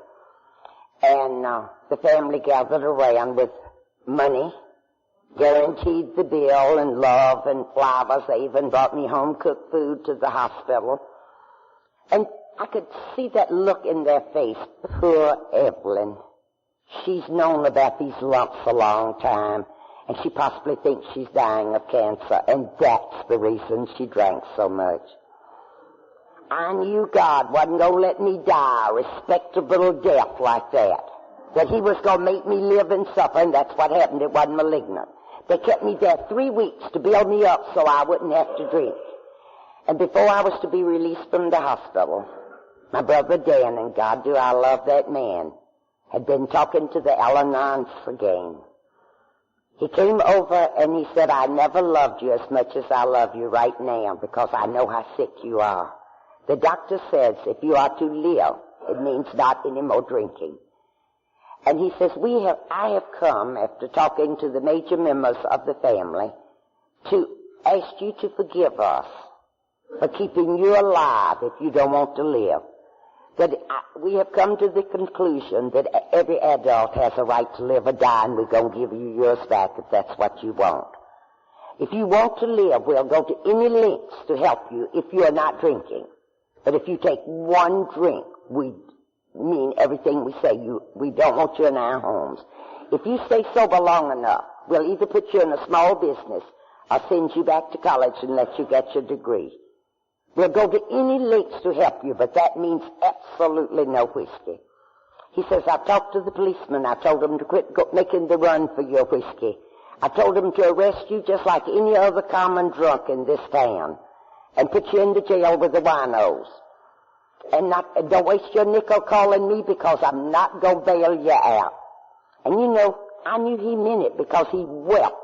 And the family gathered around with money, guaranteed the bill, and love and flowers. They even brought me home-cooked food to the hospital. And I could see that look in their face. Poor Evelyn. She's known about these lumps a long time, and she possibly thinks she's dying of cancer, and that's the reason she drank so much. I knew God wasn't going to let me die a respectable death like that. That he was going to make me live and suffer, and that's what happened. It wasn't malignant. They kept me there 3 weeks to build me up so I wouldn't have to drink. And before I was to be released from the hospital, my brother Dan, and God do I love that man, had been talking to the Al-Anons again. He came over and he said, I never loved you as much as I love you right now because I know how sick you are. The doctor says if you are to live, it means not any more drinking. And he says, I have come after talking to the major members of the family to ask you to forgive us for keeping you alive if you don't want to live. That we have come to the conclusion that every adult has a right to live or die, and we're going to give you yours back if that's what you want. If you want to live, we'll go to any lengths to help you if you are not drinking. But if you take 1 drink, we mean everything we say. We don't want you in our homes. If you stay sober long enough, we'll either put you in a small business or send you back to college and let you get your degree. We'll go to any lengths to help you, but that means absolutely no whiskey. He says, I've talked to the policeman. I told them to quit making the run for your whiskey. I told them to arrest you just like any other common drunk in this town and put you into jail with the winos. And don't waste your nickel calling me because I'm not going to bail you out. And you know, I knew he meant it because he wept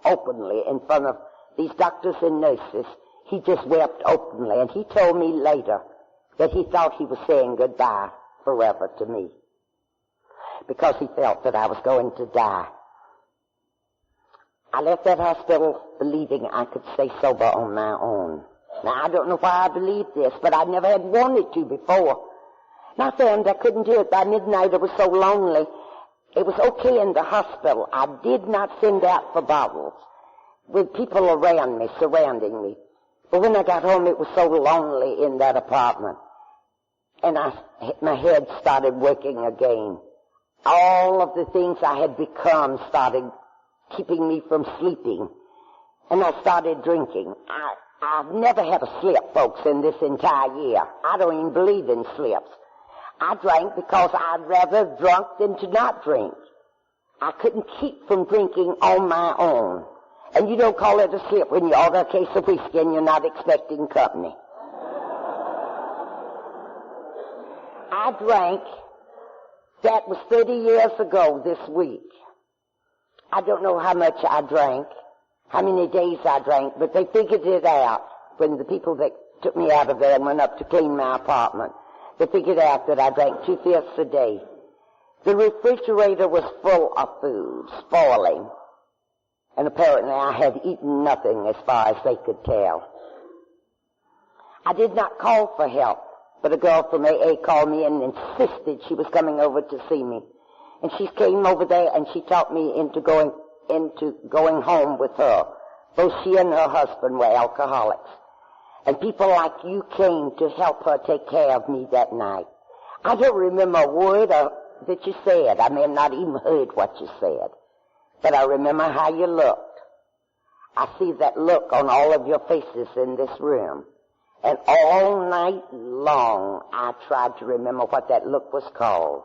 openly in front of these doctors and nurses. He just wept openly, and he told me later that he thought he was saying goodbye forever to me because he felt that I was going to die. I left that hospital believing I could stay sober on my own. Now, I don't know why I believed this, but I never had wanted to before. And I found I couldn't do it. By midnight, I was so lonely. It was okay in the hospital. I did not send out for bottles with people around me, surrounding me. But when I got home, it was so lonely in that apartment. And my head started working again. All of the things I had become started keeping me from sleeping. And I started drinking. I've never had a slip, folks, in this entire year. I don't even believe in slips. I drank because I'd rather drunk than to not drink. I couldn't keep from drinking on my own. And you don't call it a slip when you order a case of whiskey and you're not expecting company. I drank, that was 30 years ago this week. I don't know how much I drank, how many days I drank, but they figured it out when the people that took me out of there and went up to clean my apartment. They figured out that I drank 2/5 a day. The refrigerator was full of food, spoiling. And apparently I had eaten nothing as far as they could tell. I did not call for help, but a girl from AA called me and insisted she was coming over to see me. And she came over there and she talked me into going home with her. Both she and her husband were alcoholics. And people like you came to help her take care of me that night. I don't remember a word that you said. I may have not even heard what you said. But I remember how you looked. I see that look on all of your faces in this room. And all night long I tried to remember what that look was called.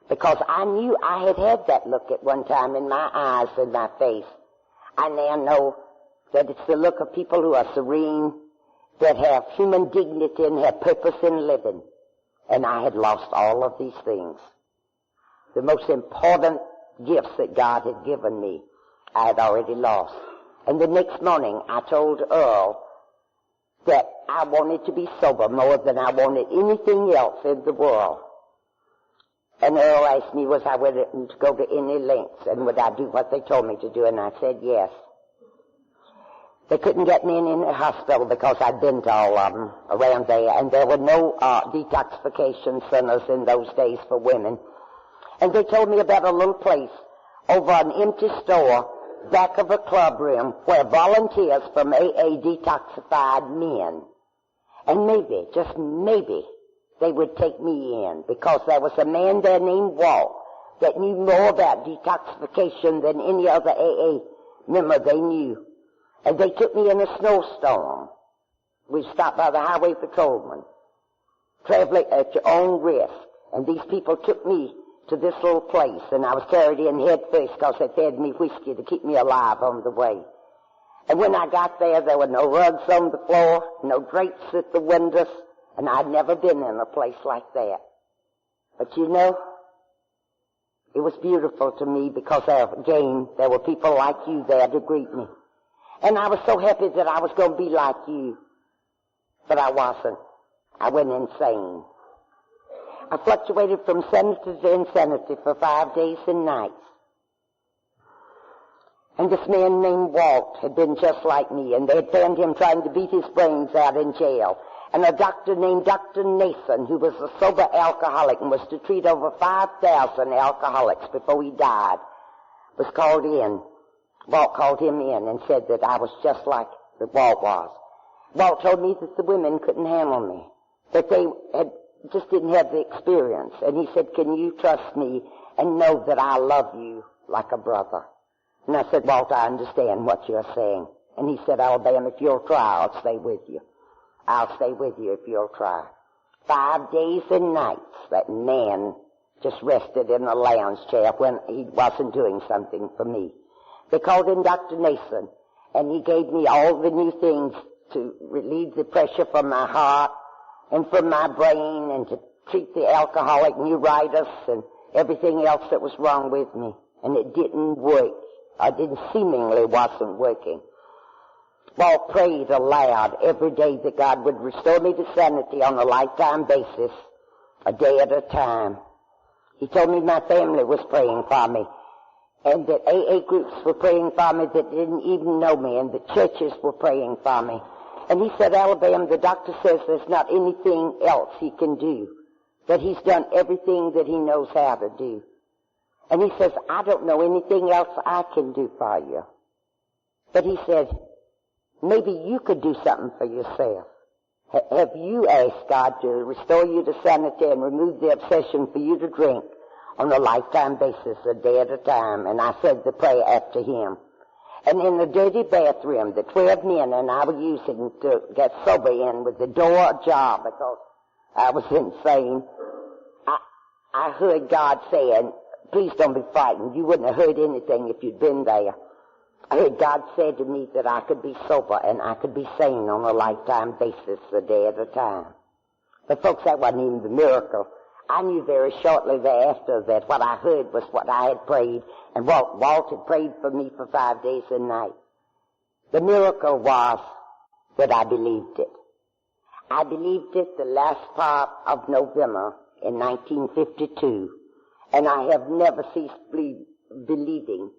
Because I knew I had had that look at one time in my eyes and my face. I now know that it's the look of people who are serene, that have human dignity and have purpose in living. And I had lost all of these things. The most important gifts that God had given me, I had already lost. And the next morning I told Earl that I wanted to be sober more than I wanted anything else in the world. And Earl asked me was I willing to go to any lengths and would I do what they told me to do, and I said yes. They couldn't get me in the hospital because I'd been to all of them around there, and there were no detoxification centers in those days for women. And they told me about a little place over an empty store back of a club room where volunteers from AA detoxified men. And maybe, just maybe, they would take me in because there was a man there named Walt that knew more about detoxification than any other AA member they knew. And they took me in a snowstorm. We stopped by the highway patrolman, traveling at your own risk. And these people took me to this little place, and I was carried in head first because they fed me whiskey to keep me alive on the way. And when I got there were no rugs on the floor, no drapes at the windows, and I'd never been in a place like that. But you know, it was beautiful to me because again, there were people like you there to greet me. And I was so happy that I was going to be like you. But I wasn't. I went insane. I fluctuated from sanity to insanity for 5 days and nights. And this man named Walt had been just like me, and they had found him trying to beat his brains out in jail. And a doctor named Dr. Nason, who was a sober alcoholic and was to treat over 5,000 alcoholics before he died, was called in. Walt called him in and said that I was just like Walt was. Walt told me that the women couldn't handle me, that they just didn't have the experience. And he said, can you trust me and know that I love you like a brother? And I said, Walt, I understand what you're saying. And he said, Alabama, if you'll try, I'll stay with you. I'll stay with you if you'll try. 5 days and nights, that man just rested in the lounge chair when he wasn't doing something for me. They called in Dr. Nason, and he gave me all the new things to relieve the pressure from my heart and from my brain and to treat the alcoholic neuritis and everything else that was wrong with me. And it didn't work. It seemingly wasn't working. Walt prayed aloud every day that God would restore me to sanity on a lifetime basis, a day at a time. He told me my family was praying for me, and that AA groups were praying for me that didn't even know me, and the churches were praying for me. And he said, Alabama, the doctor says there's not anything else he can do, that he's done everything that he knows how to do. And he says, I don't know anything else I can do for you. But he said, maybe you could do something for yourself. Have you asked God to restore you to sanity and remove the obsession for you to drink on a lifetime basis, a day at a time? And I said the prayer after him. And in the dirty bathroom, the 12 men and I were using to get sober in with the door ajar because I was insane, I heard God saying, please don't be frightened. You wouldn't have heard anything if you'd been there. I heard God say to me that I could be sober and I could be sane on a lifetime basis, a day at a time. But folks, that wasn't even the miracle. I knew very shortly thereafter that what I heard was what I had prayed, and Walt had prayed for me for 5 days and nights. The miracle was that I believed it. I believed it the last part of November in 1952, and I have never ceased believing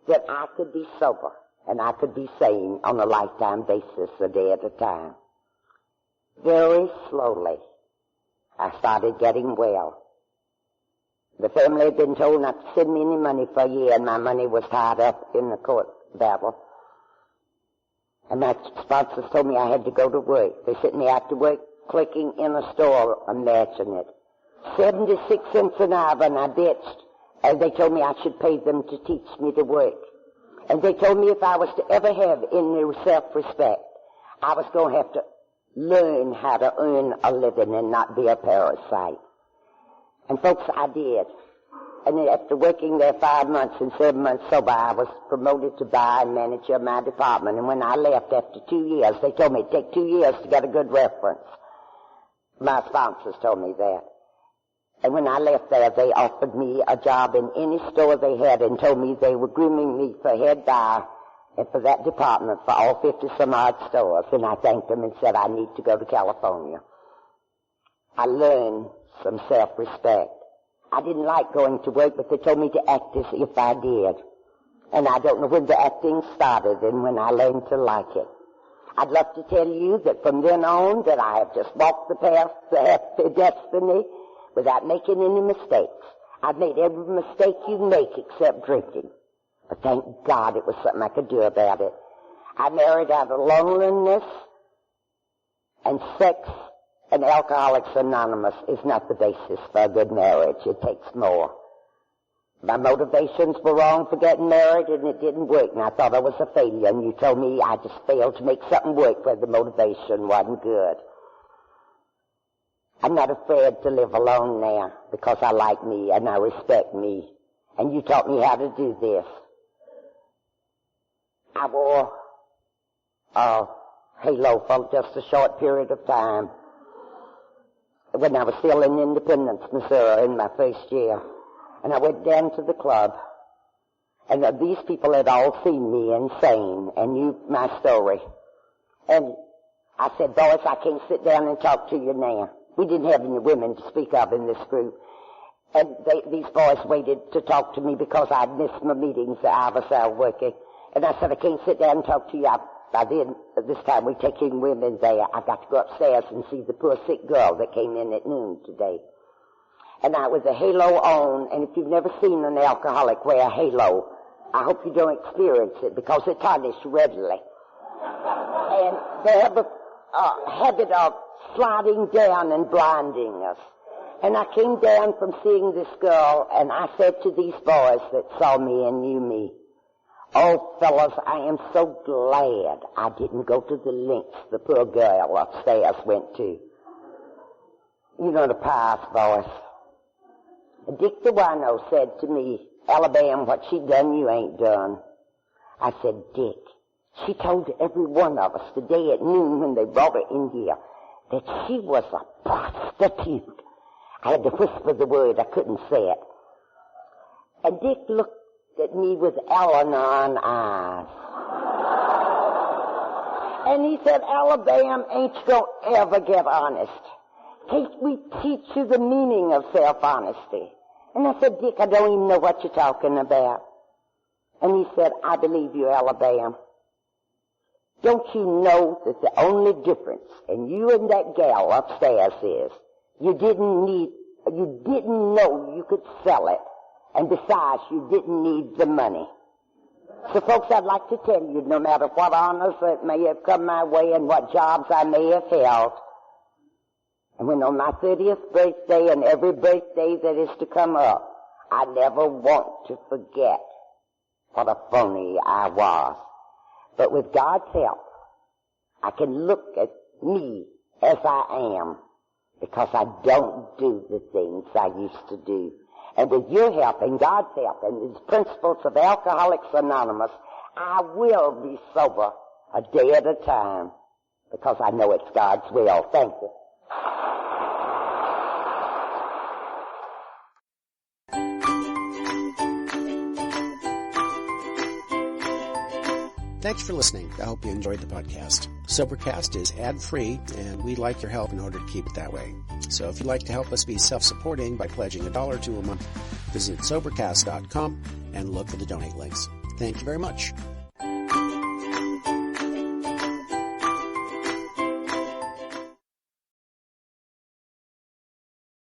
that I could be sober and I could be sane on a lifetime basis, a day at a time. Very slowly, I started getting well. The family had been told not to send me any money for a year, and my money was tied up in the court battle. And my sponsors told me I had to go to work. They sent me out to work clicking in a store. Imagine it. 76 cents an hour, and I bitched. And they told me I should pay them to teach me to work. And they told me if I was to ever have any self-respect, I was going to have to learn how to earn a living and not be a parasite. And folks, I did. And after working there 5 months and 7 months sober, I was promoted to bar and manager of my department. And when I left after 2 years, they told me it'd take 2 years to get a good reference. My sponsors told me that. And when I left there, they offered me a job in any store they had and told me they were grooming me for head bar and for that department for all 50-some-odd stores. And I thanked them and said I need to go to California. I learned some self-respect. I didn't like going to work, but they told me to act as if I did. And I don't know when the acting started and when I learned to like it. I'd love to tell you that from then on that I have just walked the path to happy destiny without making any mistakes. I've made every mistake you make except drinking. But thank God it was something I could do about it. I married out of loneliness, and sex and Alcoholics Anonymous is not the basis for a good marriage. It takes more. My motivations were wrong for getting married, and it didn't work, and I thought I was a failure, and you told me I just failed to make something work where the motivation wasn't good. I'm not afraid to live alone now because I like me and I respect me, and you taught me how to do this. I wore a halo for just a short period of time when I was still in Independence, Missouri, in my first year. And I went down to the club, and these people had all seen me insane and knew my story. And I said, boys, I can't sit down and talk to you now. We didn't have any women to speak of in this group. And these boys waited to talk to me because I'd missed my meetings that I was out working. And I said, I can't sit down and talk to you. I did. This time we taking women there. I got to go upstairs and see the poor sick girl that came in at noon today. And I with a halo on, and if you've never seen an alcoholic wear a halo, I hope you don't experience it because it tarnishes readily. And they have a habit of sliding down and blinding us. And I came down from seeing this girl, and I said to these boys that saw me and knew me, oh, fellas, I am so glad I didn't go to the lengths the poor girl upstairs went to. You know the pious voice. Dick DeWino said to me, Alabama, what she done, you ain't done. I said, Dick, she told every one of us today at noon when they brought her in here that she was a prostitute. I had to whisper the word. I couldn't say it. And Dick looked at me with Al-Anon eyes. And he said, Alabama, ain't you gonna ever get honest? Can't we teach you the meaning of self-honesty? And I said, Dick, I don't even know what you're talking about. And he said, I believe you, Alabama. Don't you know that the only difference in you and that gal upstairs is you didn't know you could sell it. And besides, you didn't need the money. So folks, I'd like to tell you, no matter what honors that may have come my way and what jobs I may have held, and when on my 30th birthday and every birthday that is to come up, I never want to forget what a phony I was. But with God's help, I can look at me as I am because I don't do the things I used to do. And with your help and God's help and these principles of Alcoholics Anonymous, I will be sober a day at a time because I know it's God's will. Thank you. Thanks for listening. I hope you enjoyed the podcast. Sobercast is ad-free, and we'd like your help in order to keep it that way. So if you'd like to help us be self-supporting by pledging $1 or $2 a month, visit Sobercast.com and look for the donate links. Thank you very much.